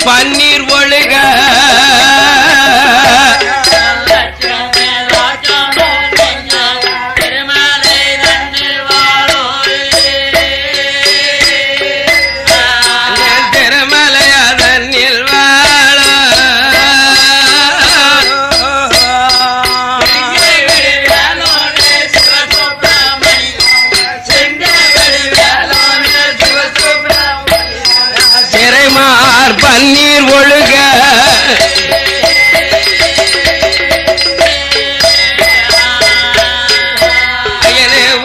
பன்னீர் ஒழுக பன்னீர் ஒழுக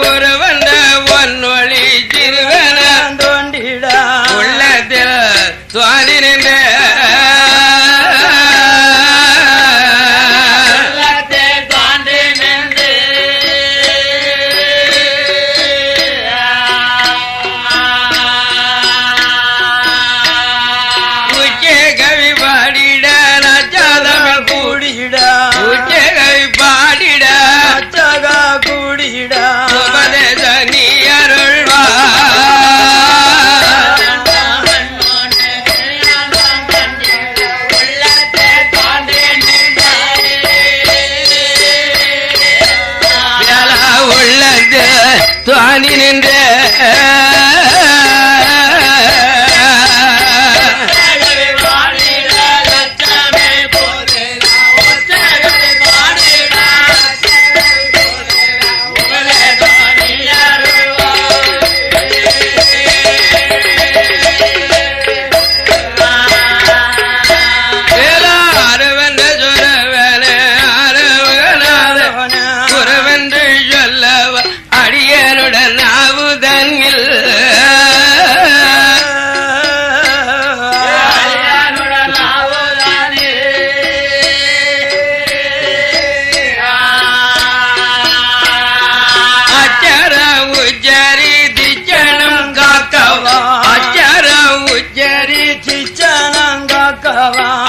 ஒரு வந்த ஒன்னொழி சிறுவன தோண்டிட உள்ளத்தில் சுவாதி நின்ற துவானி நின்ற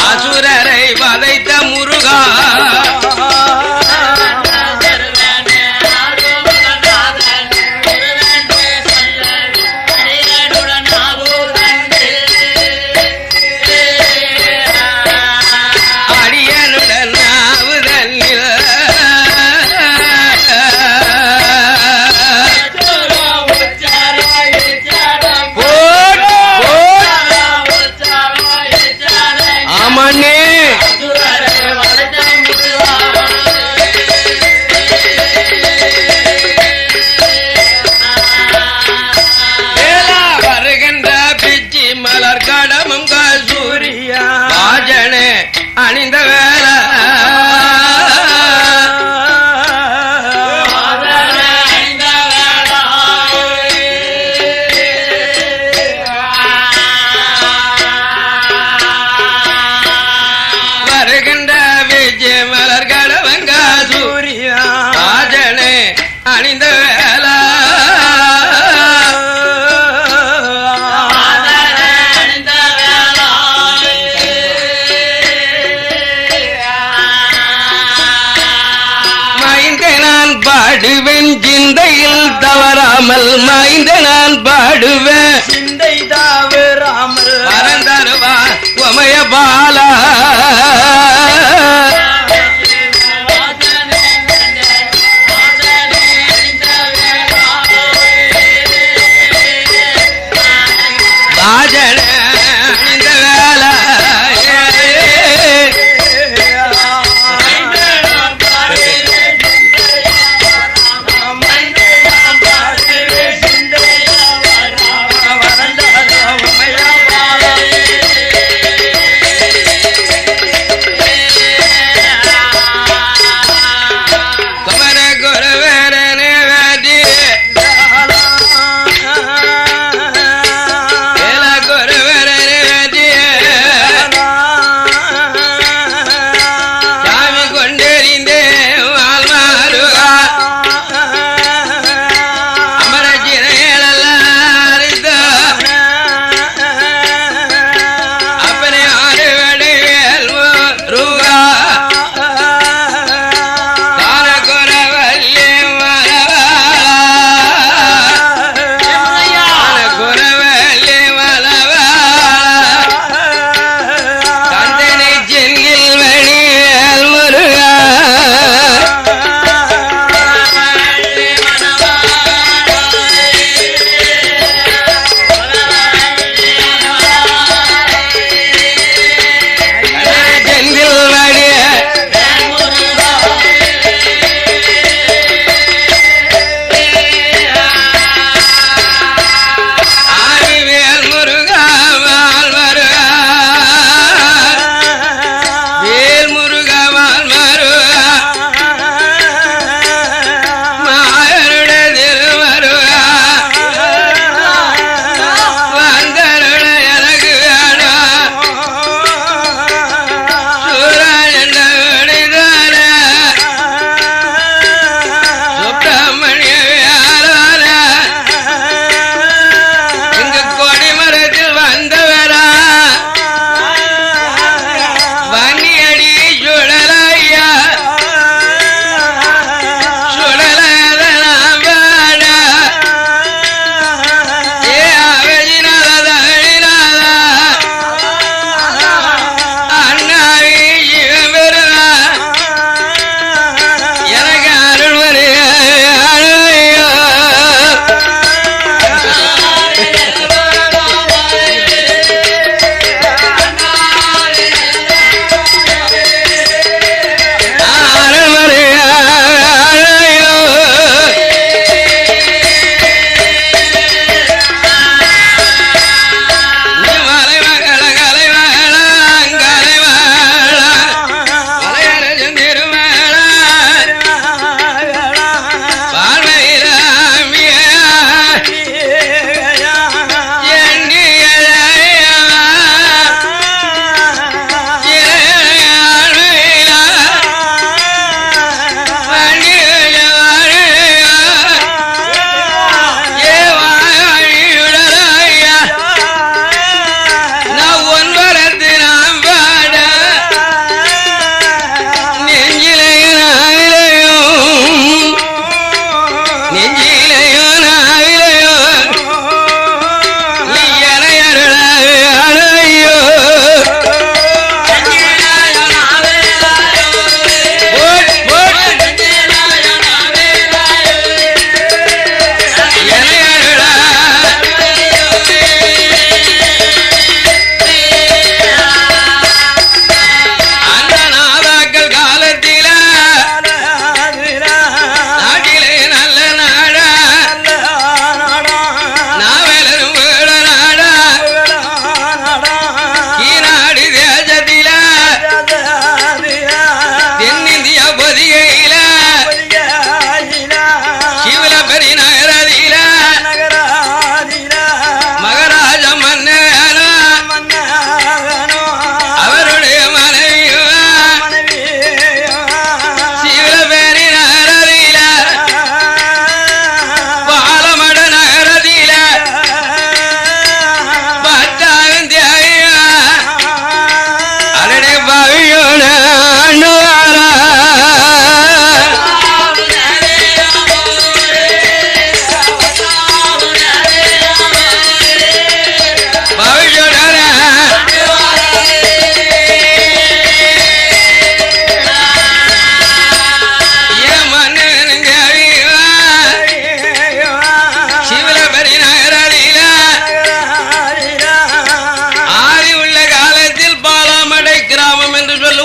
அசுரரை வதைத்த முருகா அடியனுடன் நாவுதன்னில் ஆமாண்ணே வருகின்ற பிச்சி மலர் கடமும் கசூரியா ராஜனே அணிந்த வேல வருகின்ற விஜய மலர் கடவங்க சூரியா ராஜனே அணிந்த வேல மைந்த நான் பாடுவேன் சிந்தையில் தவறாமல் மைந்த நான் பாடுவேன் சிந்தை தவறாமல் பரந்தருவா உமைய பாலா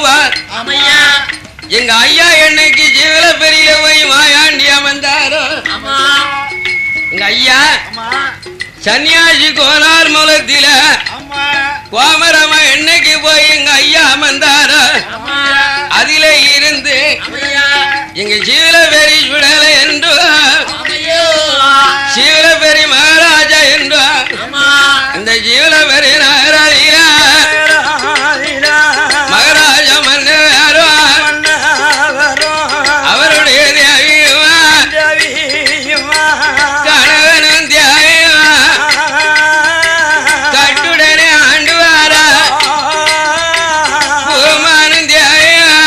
சொல்லுவார். எங்க ஐயா என்னைக்கு ஜீவல பெரிய போய் மாயாண்டி அமர்ந்தாரோ எங்க ஐயா சன்னியாசி கோனார் மூலத்தில கோமரமா என்னைக்கு போய் எங்க ஐயா அமர்ந்தாரோ அதிலே இருந்து எங்க ஜீவலபெரி சுடல என்று ஜீவலபெரி மகாராஜா என்று இந்த ஜீவலபெரி நகராதில மகாராஜா மன்னரோ அவருடைய கணவனும் தியாகியுமா கட்டுடனே ஆண்டுவாரா பூமானும் தியாகியுமா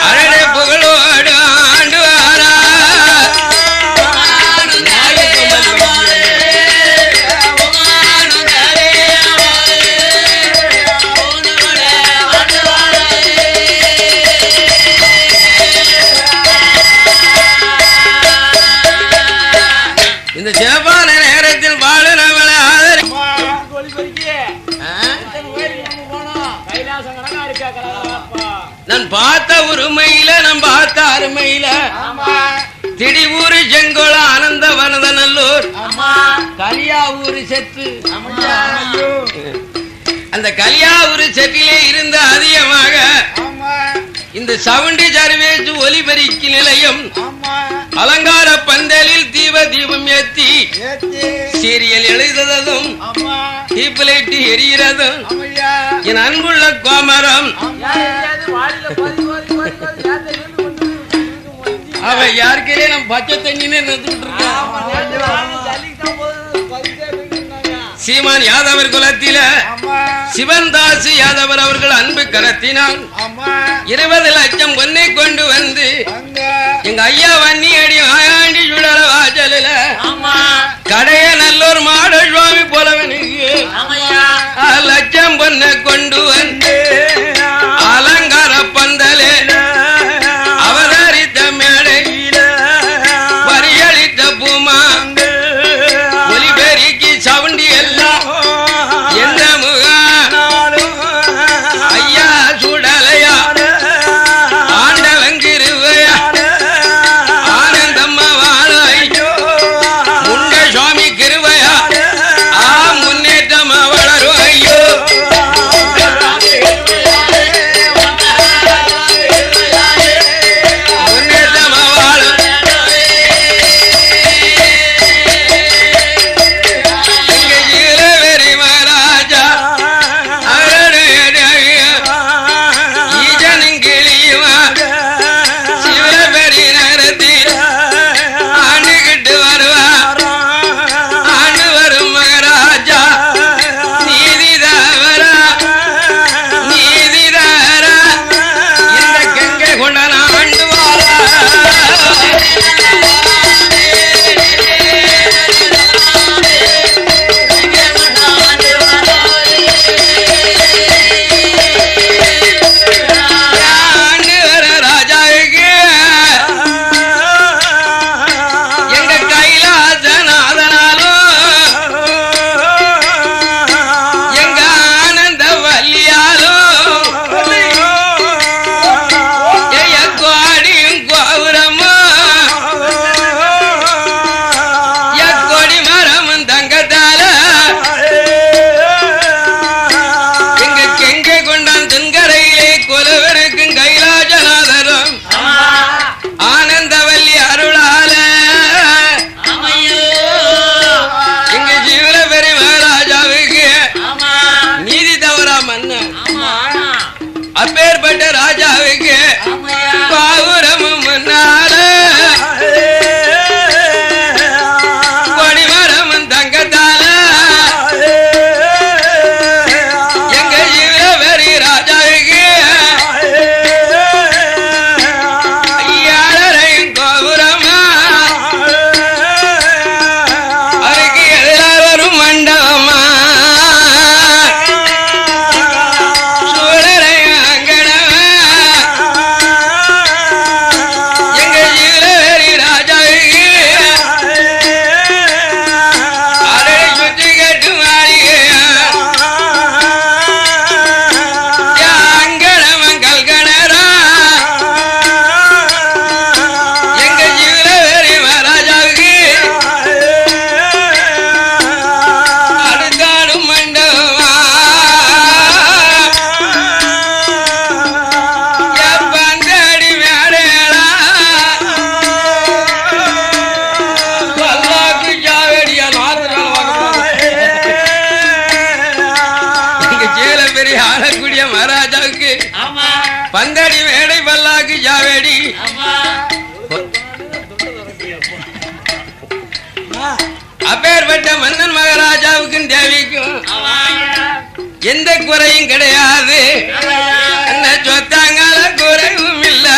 அரடை புகழோடு ஆண்டுவாரா இந்த சிவப்பான நேரத்தில் பாடுறவளை ஆதரி நான் பார்த்த உரிமையில நான் பார்த்த அருமையில திடிவூர் செங்கோள ஆனந்த வனதநல்லூர் கலியாவூர் செத்து அந்த கலியாவூர் செட்டிலே இருந்த அதிகமாக இந்த சவுண்டி சர்வேசு ஒலிபெருக்கி நிலையம் அலங்கார பந்தலில் தீபம் ஏத்தி சீரியல் எழுதுவதும் தீப்பிலைட்டு எரிகிறதும் என் அன்புள்ள கோமரம் அவ யாருக்கே நம்ம பச்சை தண்ணின்னு நிறுத்திட்டு இருக்கோம். சீமான் யாதவர் குலத்தில சிவன்தாஸ் யாதவர் அவர்கள் அன்பு கரத்தினால் 20 லட்சம் பொன்னை கொண்டு வந்து எங்க ஐயா வன்னி அடி ஆயாண்டி சுடல வாசலில கடைய நல்லூர் மாட சுவாமி போலவனுக்கு 1 லட்சம் பொன்னை கொண்டு வந்து அலங்கார பந்தலே அவதரித்த மேடையில பரியளித்த பூமா ஒலிபெருக்கி சவுண்டி எல்லாம் எந்த முகம் ஐயா சுடலையா ஆண்டவங்கிருவையா ஆனந்தம்மா வாழையோ முண்ட சுவாமி கிருவையா முன்னேற்றமா வளரும் ஐயோ முன்னேற்றமா வாழும் எங்க ஜீவலபெரி மகாராஜா ஈஜனங்கிளியுமா சிவலபெரி நகரத்தில் ஆண்டுகிட்டு வருவா ஆண்டு வரும் மகாராஜா நீதிதாவரா நீதிதாரா இந்த கங்கை கொண்ட ஆண்டு வாரா ஆண்டு வர ராஜாவுக்கு எங்க கைலாசநாதனாலும் எங்க ஆனந்த வல்லியாலும் எய கோடியும் கோபுரமும் கொடி மரமும் தங்கத்தால எங்க கெங்கை கொண்டான் தென்கரையிலே கொலவருக்கும் கைலாசநாதரும் ஆனந்தவல்லி அருளால எங்க ஜீவலபெரி மகாராஜாவுக்கு நீதி தவறா மன்னன் அப்பேற்பட்ட ராஜாவுக்கு பாவுரமும் முன்னால கொடிமரமும் தங்கத்தால எங்க ஜீவலபெரி ராஜாவுக்கு ஐயாரையும் கோபுரமா அவருக்கு எதிராக ஒரு மண்டபமா சூழலையும் அங்கடமா ராஜாவுக்கு பந்தடி வேடை பல்லாக்கு ஜாவேடி அப்பேற்பட்ட மன்னன் மகாராஜாவுக்கும் தேவிக்கும் எந்த குறையும் கிடையாது. என்ன சொத்தாங்கால குறைவும் இல்ல.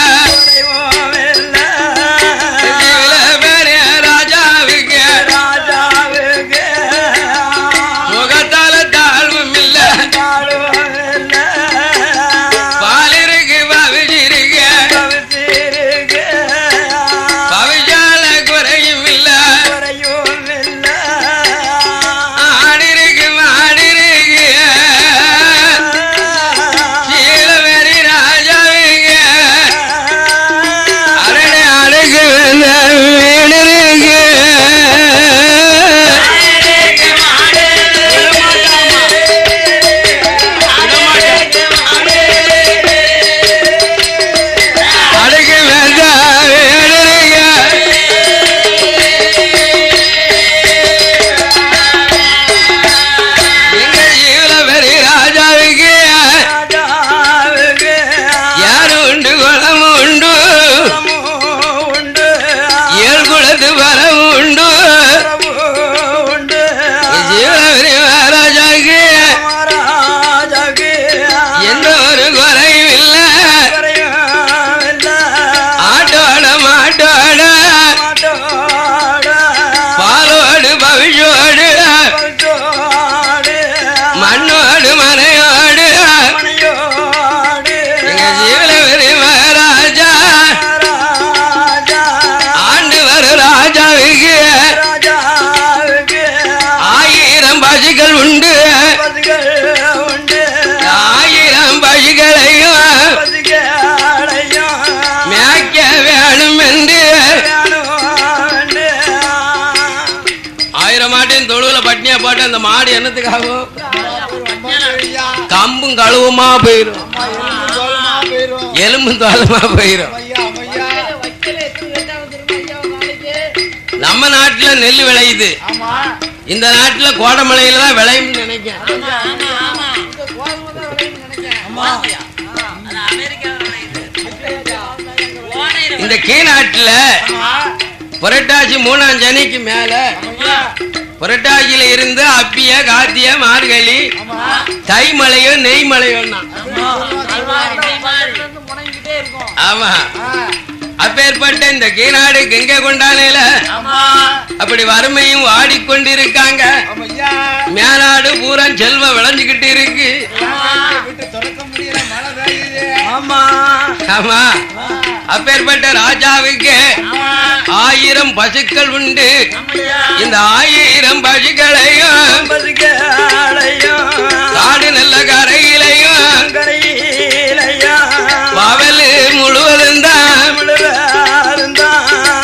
அந்த மாடு என்னத்துக்காகும்? கம்பும் கழுவுமா போயிரும், எலும்பும் தோலுமா போயிரும். நம்ம நாட்டுல நெல் விளையுது, இந்த நாட்டுல கோடமலையில தான் விளையும் நினைக்கிறேன். இந்த கீழ்நாட்டுல புரட்டாசி 3ஆம் சனிக்கு மேல புரட்டாசியில இருந்து அப்பிய கார்த்திய மார்கழி தைமலையோ நெய்மலையோ. ஆமா, அப்பேற்பட்ட இந்த கீழ்நாடு கங்கை கொண்டானையில அப்படி வறுமையும் வாடிக்கொண்டிருக்காங்க. மேலாடு பூரா செல்வம் விளைஞ்சுக்கிட்டு இருக்கு. ஆமா, அப்பேற்பட்ட ராஜாவுக்கு 1000 பசுக்கள் உண்டு. இந்த 1000 பசுக்களையும் காடு நல்ல கரையிலையும் பவல் முழுவதும் தான்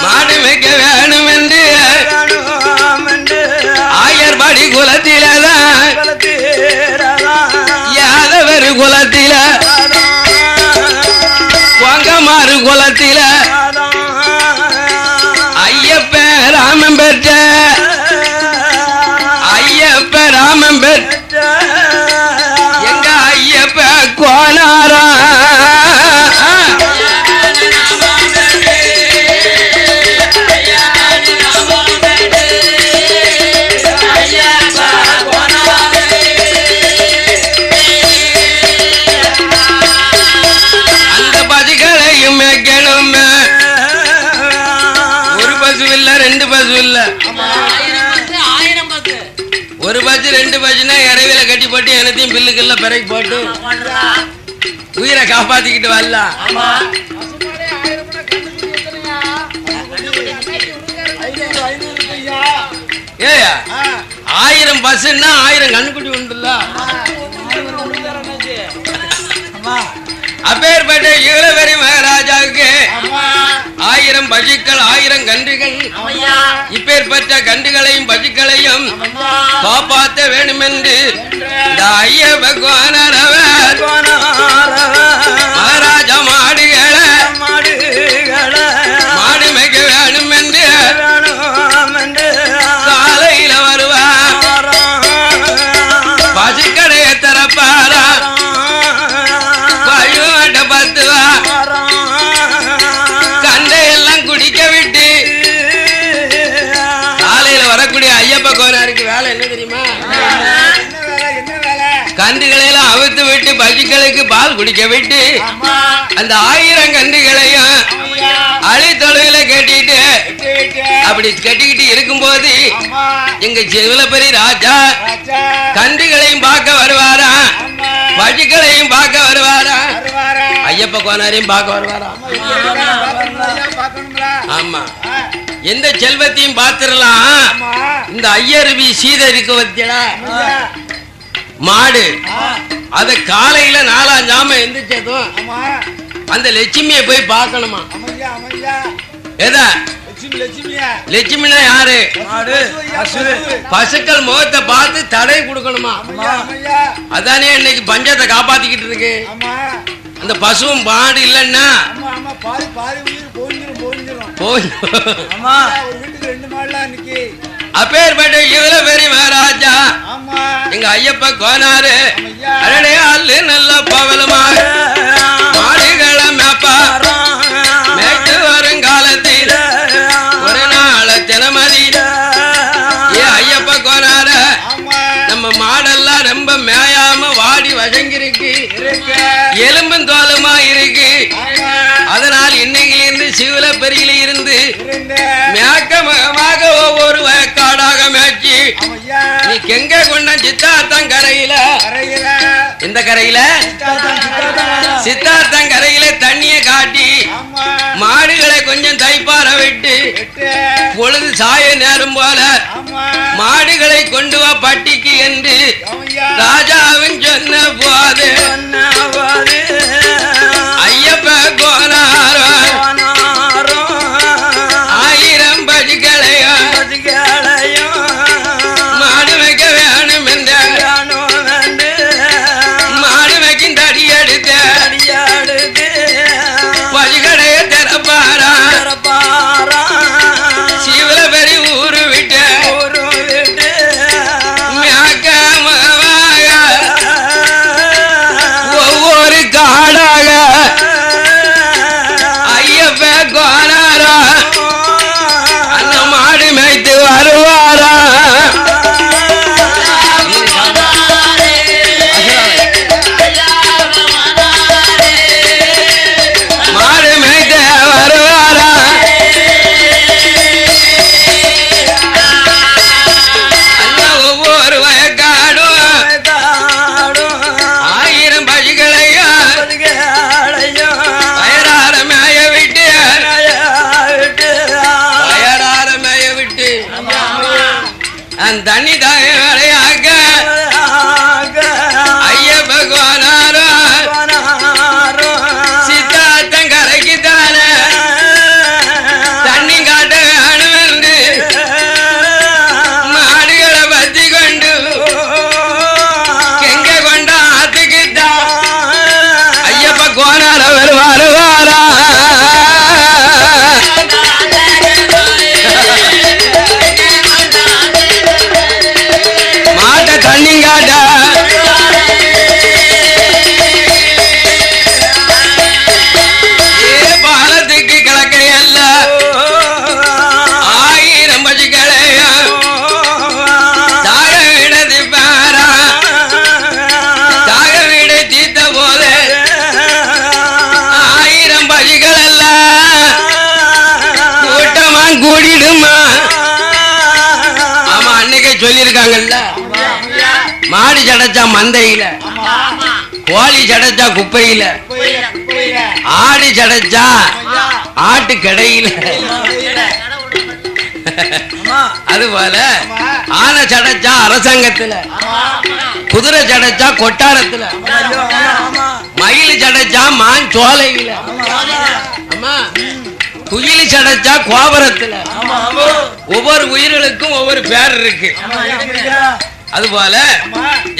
மாடு வைக்க வேணும் என்று 1000 படி குலத்திலதான் யாதவர் குலத்தில பொங்கமாறு குலத்தில ஐயப்ப ராமன் பெற்ற ஐயப்ப ராமன் பெற்ற எங்க ஐயப்ப கோனாரா. ஒரு பச்சு 2 பச்சுனா இறைவில கட்டி போட்டு எனத்தையும் பில்லுக்குள்ள பிறகு போட்டு உயிரை காப்பாத்திக்கிட்டு வரலாம். ஏயா 1000 பசுன்னா 1000 கண்ணுக்குட்டி உண்டுல்ல. அப்பேற்பட்ட ஈழவரி மகாராஜாவுக்கு 1000 பசுக்கள் 1000 கன்றுகள். இப்பேற்பட்ட கன்றுகளையும் பசுக்களையும் காப்பாற்ற வேண்டும் என்று இந்த ஐயப்ப கோனாரவர் மகாராஜா மாடுகளை மாடு மேய்க்க வேண்டும் என்று காலையில வருவார். பசுக்கடையை திறப்பாரா, கொடுத்து விட்டு பசுக்களுக்கு பால் குடிக்க விட்டு அந்த 1000 கன்றுகளையும் அழித்தொழுவில கட்டிட்டு அப்படி கட்டிக்கிட்டு இருக்கும்போது எங்க சிவலப்பரி ராஜா கன்றுகளையும் பார்க்க வருவாரா, பசுக்களையும் பார்க்க வருவாரா, ஐயப்ப கோனாரையும் பார்க்க வருவாரா. ஆமா, எந்த செல்வத்தையும் பார்த்துடலாம். இந்த ஐயருவி சீதை இருக்கு வத்தியடா மாடு, அத காலையில 4 ஜாம எந்திரிச்சதும் அந்த லட்சுமியை போய் பார்க்கணுமா. ஏதா லட்சுமினா யாரு? பசுக்கள் முகத்தை பார்த்து தடை கொடுக்கணுமா. அதானே இன்னைக்கு பஞ்சத்தை காப்பாத்திக்கிட்டு இருக்கு. அந்த பசுவும் பாடு இல்லன்னா அப்பேற்பட்ட இவ்வளவு பெரிய மகாராஜா எங்க ஐயப்ப கோனாரு அரடே அல்லு நல்ல பவலமாக மாடுகளை மேப்பா மேட்டு வரும் காலத்தில் ஒரு நாள தினமதியில ஏ ஐயப்ப கோனார நம்ம மாடெல்லாம் ரொம்ப மேயாம வாடி வசங்கிருக்கு, எலும்பும் தோலுமா இருக்கு. அதனால் இன்னையிலிருந்து சிவலப்பரியில இருந்து மேக்கமாக ஒவ்வொரு வயக்காடாக மேய்ச்சி நீ கெங்க கொண்ட சித்தாத்தங்கரையில, இந்த கரையில சித்தாத்தங்கரையில தண்ணிய காட்டி மாடுகளை கொஞ்சம் தைப்பார விட்டு பொழுது சாய நேரம் போல மாடுகளை கொண்டு வா பட்டிக்கு என்று ராஜாவின் சொன்ன போது ஐயப்ப கோனாரோ 1000 பசுக்களையும் மாடு வைக்க வேணும் என்ற மாடு வைக்கும் தடி எடுத்த பசுக்கடைய திறப்பாரா சிவலபெரி ஊரு விட்டு ஒவ்வொரு காடாக ஐயப்ப கோனாரா அந்த மாடு மேய்த்து வருவாரா. மாடு மேய்த்து வருவாரா. ஒவ்வொரு வயக்காடும் 1000 பசுக்களையும் வயறார மேய விட்டு அந்த தண்ணி தாயாக ஐயப்ப கோனாரோ சித்தாத்தங்கரைக்கு தானே தண்ணி காட்ட வேணும் என்று மாடுகளை பத்தி கொண்டு கெங்க கொண்ட ஆத்துக்குத்தான் ஐயப்ப கோனார வருவாரா. மாட்ட தண்ணி காட்ட பாலத்துக்கு கிழக்கையல்ல 1000 பசுக்களையும் தாக விடது பாரா. தாக விட தீர்த்த போது 1000 பசுக்கள் எல்லாம் கூட்டமா கூடிடுமா. ஆமா, அன்னைக்கே சொல்லியிருக்காங்கல்ல, மாடு சடைச்சா மந்தையில, கோழி சடைச்சா குப்பையில, ஆடு சடைச்சா ஆட்டு கடையில, அதுபோல ஆனை சடைச்சா அரசாங்கத்துல, குதிரை சடைச்சா கொட்டாரத்துல, மயில் சடைச்சா மான் சோலையில, குயில் சடைச்சா கோபுரத்துல. ஒவ்வொரு உயிர்களுக்கும் ஒவ்வொரு பேர் இருக்கு. அதுபோல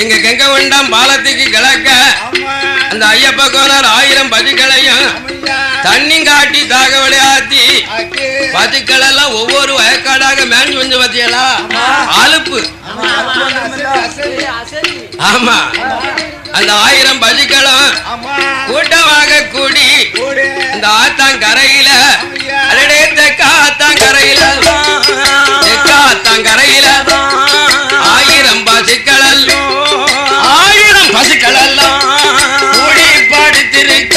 எங்க கெங்க கொண்டாம் பாலத்துக்கு கிழக்க அந்த ஐயப்ப கோனார் 1000 பசுக்களையும் தண்ணி காட்டி தாக விளையாத்தி பசுக்கள் எல்லாம் ஒவ்வொரு வயக்காடாக மேஞ்சு கொஞ்சம் பத்தியலா அலுப்பு. ஆமா, அந்த 1000 பசுக்களும் கூட்டமாக கூடி இந்த ஆத்தாங்கரையில அடடே தெக்க ஆத்தாங்கரையில தெக்க ஆத்தாங்கரையில 1000 பசுக்கள் 1000 பசுக்கள் எல்லாம் வச்சிருக்க